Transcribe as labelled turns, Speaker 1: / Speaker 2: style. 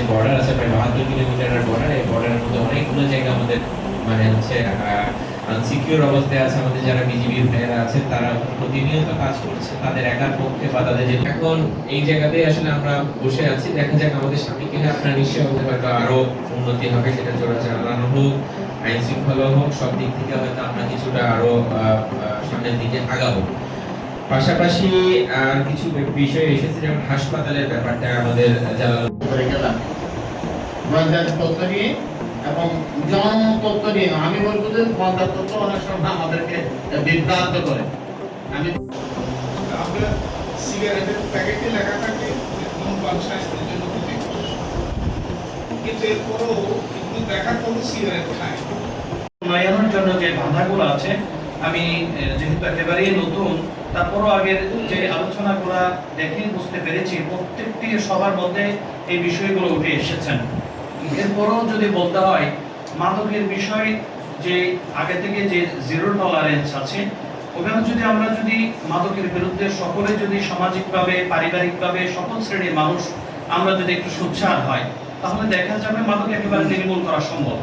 Speaker 1: Border আছে প্রায় 72 কিলোমিটারের বর্ডার। এই বর্ডারের মধ্যে অনেকগুলো জায়গা আমাদের মানে হচ্ছে আনসিকিউর অবস্থায় আছে। আমাদের যারা বিজিবির ভাইয়েরা আছে তারা প্রতিনিয়ত কাজ করছে তাদের একার পক্ষে বা তাদের যে এখন এই জায়গাতেই আসলে আমরা বসে আছি। দেখা যাক আমাদের সামনে গেলে আপনার নিশ্চয়ই আমাদের হয়তো আরো উন্নতি হবে, সেটা চোরা চালানো হোক, আইন শৃঙ্খলা হোক, সব দিক থেকে হয়তো আমরা কিছুটা আরো সামনের দিকে আগাবো। পাশাপাশি আর কিছু বিষয় এসেছে, যেমন হাসপাতালের ব্যাপারটা আমাদের জানানো
Speaker 2: করে গেলাম গোয়েন্দা তথ্য নিয়ে এবং জন তথ্য নিয়ে। আমি বলবো যে গোয়েন্দা তথ্য অনেক সময় আমাদেরকে বিভ্রান্ত করে। আমি
Speaker 3: আমরা সিগারেটের প্যাকেটে লেখা থাকে ধূমপান স্বাস্থ্যের জন্য ক্ষতিকর, কিন্তু এরপরও কিন্তু দেখা কোনো সিগারেট খায়।
Speaker 4: উন্নয়নের জন্য যে বাধাগুলো আছে, আমি যেহেতু একেবারেই নতুন, তারপরও আগের যে আলোচনাগুলো দেখে বুঝতে পেরেছি প্রত্যেকটি সবার মধ্যে এই বিষয়গুলো উঠে এসেছেন। এরপরও যদি বলতে হয় মাদকের বিষয়, যে আগে থেকে যে জিরো টলারেন্স আছে, ওখানে যদি আমরা মাদকের বিরুদ্ধে সকলে যদি সামাজিকভাবে পারিবারিকভাবে সকল শ্রেণীর মানুষ আমরা যদি একটু সোচ্চার হয়, তাহলে দেখা যাবে মাদক একেবারে নির্মূল করা সম্ভব।